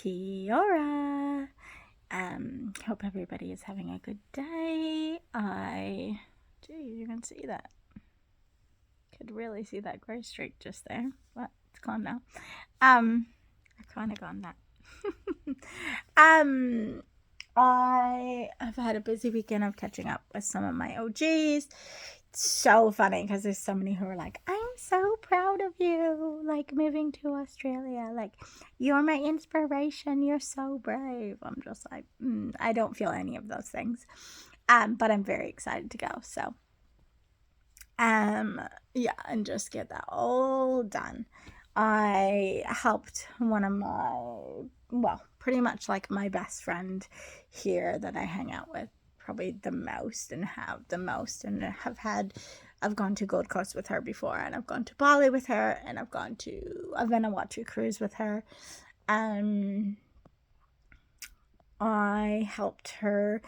Kia hope everybody is having a good day. Geez, you can see that. Could really see that gray streak just there. But it's gone now. I kind of gone that. I have had a busy weekend of catching up with some of my OGs. It's so funny because there's so many who are like, I'm so proud of you, like moving to Australia. Like, you're my inspiration. You're so brave. I'm just like, I don't feel any of those things. But I'm very excited to go. So, yeah, and just get that all done. I helped one of my, pretty much like my best friend here that I hang out with probably the most and have the most, and I've gone to Gold Coast with her before, and I've gone to Bali with her, and I've gone to a Vanuatu cruise with her. I helped her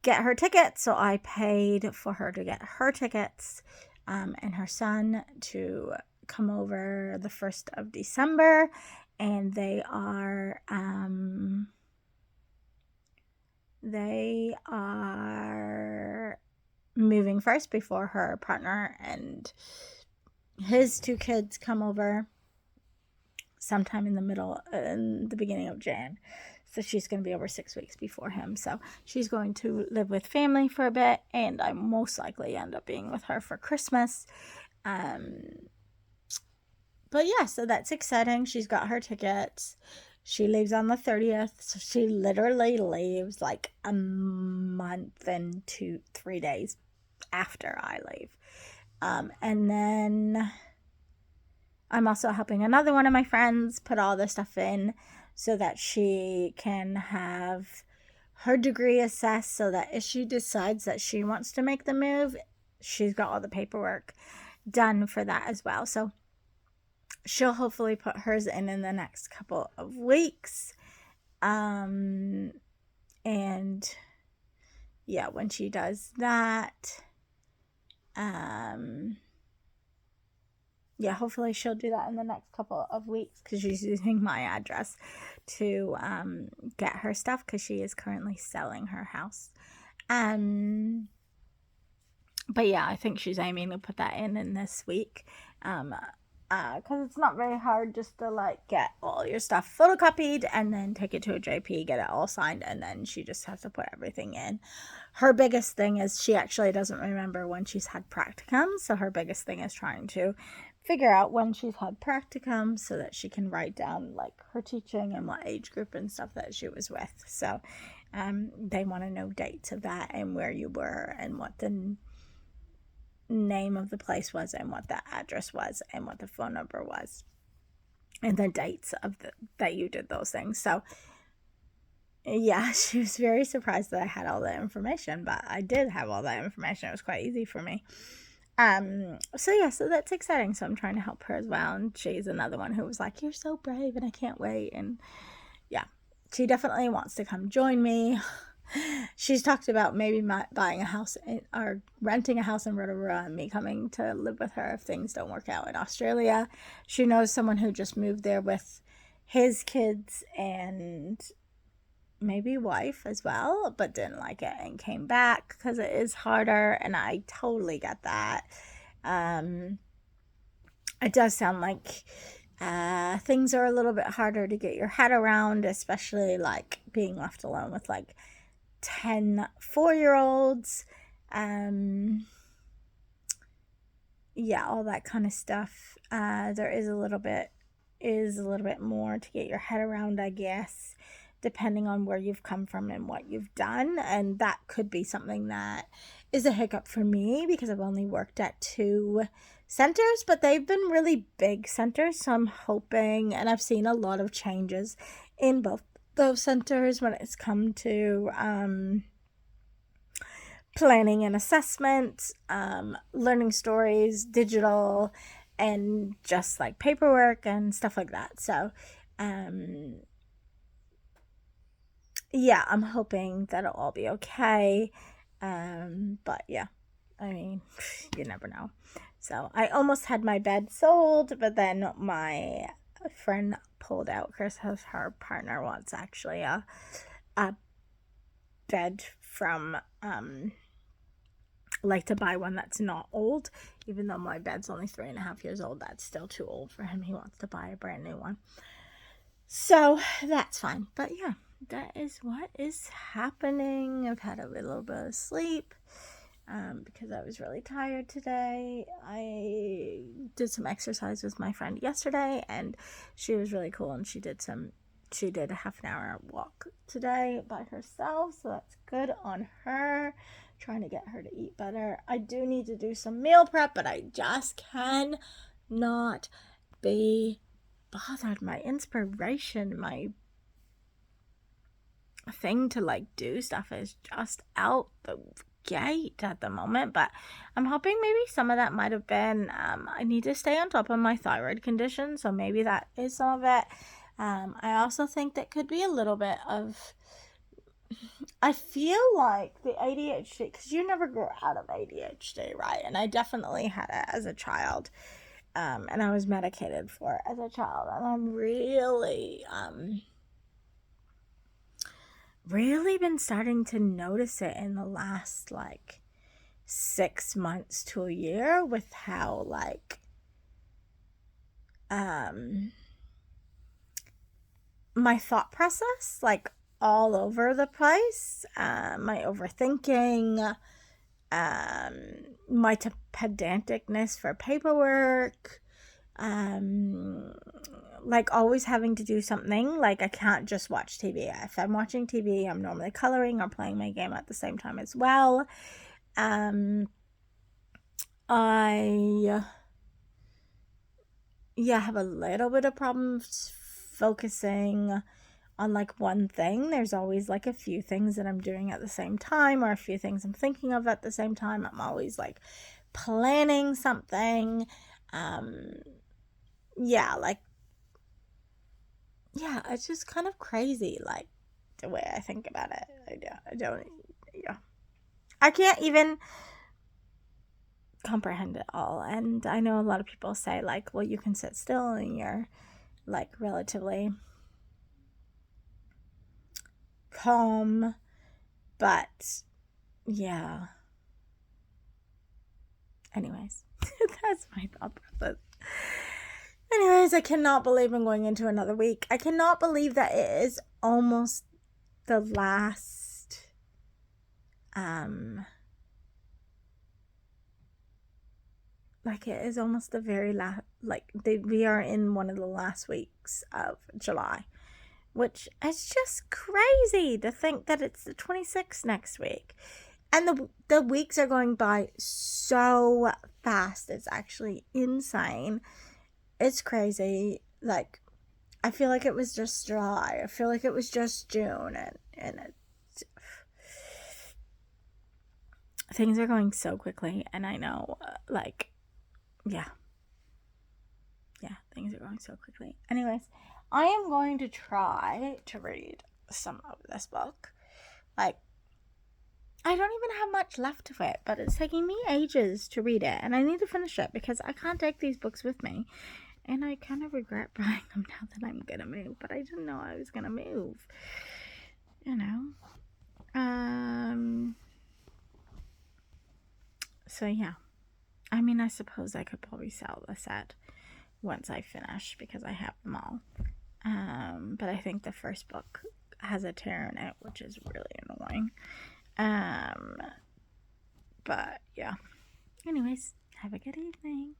get her tickets, so I paid for her to get her tickets, and her son to come over the 1st of December, and they are moving first before her partner and his 2 kids come over sometime in the beginning of Jan. So she's going to be over 6 weeks before him. So she's going to live with family for a bit, and I most likely end up being with her for Christmas. But yeah, so that's exciting. She's got her tickets. She leaves on the 30th. So she literally leaves like a month and 3 days after I leave. And then I'm also helping another one of my friends put all this stuff in so that she can have her degree assessed, so that if she decides that she wants to make the move, she's got all the paperwork done for that as well. So she'll hopefully put hers in the next couple of weeks. And yeah, when she does that, yeah, hopefully she'll do that in the next couple of weeks, because she's using my address to get her stuff, because she is currently selling her house. But yeah, I think she's aiming to put that in this week. Because it's not very hard just to like get all your stuff photocopied and then take it to a JP, get it all signed, and then she just has to put everything in. Her biggest thing is she actually doesn't remember when she's had practicum, so her biggest thing is trying to figure out when she's had practicum so that she can write down like her teaching and what age group and stuff that she was with. So they want to know dates of that and where you were and what the name of the place was and what the address was and what the phone number was and the dates of that you did those things. So yeah, she was very surprised that I had all that information, but I did have all that information. It was quite easy for me. So yeah, so that's exciting. So I'm trying to help her as well, and she's another one who was like, you're so brave and I can't wait. And yeah, she definitely wants to come join me. She's talked about maybe buying a house or renting a house in Rotorua and me coming to live with her if things don't work out in Australia. She knows someone who just moved there with his kids and maybe wife as well, but didn't like it and came back because it is harder, and I totally get that. It does sound like things are a little bit harder to get your head around, especially like being left alone with like 10 4-year-olds. Yeah, all that kind of stuff. There is a little bit more to get your head around, I guess, depending on where you've come from and what you've done. And that could be something that is a hiccup for me because I've only worked at 2 centers, but they've been really big centers. So I'm hoping, and I've seen a lot of changes in both those centers when it's come to planning and assessment, learning stories, digital, and just like paperwork and stuff like that. So yeah, I'm hoping that it'll all be okay. But yeah, I mean, you never know. So I almost had my bed sold, but then my friend pulled out. Chris has her partner wants actually a bed from like to buy one that's not old, even though my bed's only 3.5 years old. That's still too old for him. He wants to buy a brand new one, so that's fine. But yeah, that is what is happening. I've had a little bit of sleep because I was really tired today. I did some exercise with my friend yesterday, and she was really cool, and she did a half an hour walk today by herself, so that's good on her. Trying to get her to eat better. I do need to do some meal prep, but I just cannot be bothered. My inspiration, my thing to like do stuff is just out the gate at the moment. But I'm hoping maybe some of that might have been I need to stay on top of my thyroid condition, so maybe that is some of it. I also think that could be a little bit of, I feel like the ADHD, because you never grow out of ADHD, right? And I definitely had it as a child, and I was medicated for it as a child, and I'm really been starting to notice it in the last like 6 months to a year, with how like my thought process, like all over the place, my overthinking, my pedanticness for paperwork, like always having to do something. Like I can't just watch TV. If I'm watching TV, I'm normally coloring or playing my game at the same time as well. I have a little bit of problems focusing on like one thing. There's always like a few things that I'm doing at the same time, or a few things I'm thinking of at the same time. I'm always like planning something. It's just kind of crazy, like the way I think about it. I can't even comprehend it all. And I know a lot of people say like, well, you can sit still and you're like relatively calm, but yeah. Anyways, that's my thought process. Anyways, I cannot believe I'm going into another week. I cannot believe that it is almost the last like it is almost the very last, like we are in one of the last weeks of July, which is just crazy to think that it's the 26th next week. And the weeks are going by so fast. It's actually insane. It's crazy. Like, I feel like it was just July. I feel like it was just June. And things are going so quickly. And I know, things are going so quickly. Anyways, I am going to try to read some of this book. Like, I don't even have much left of it, but it's taking me ages to read it, and I need to finish it because I can't take these books with me, and I kind of regret buying them now that I'm gonna move, but I didn't know I was gonna move, you know. So yeah, I mean, I suppose I could probably sell the set once I finish because I have them all, but I think the first book has a tear in it, which is really annoying. But yeah. Anyways, have a good evening.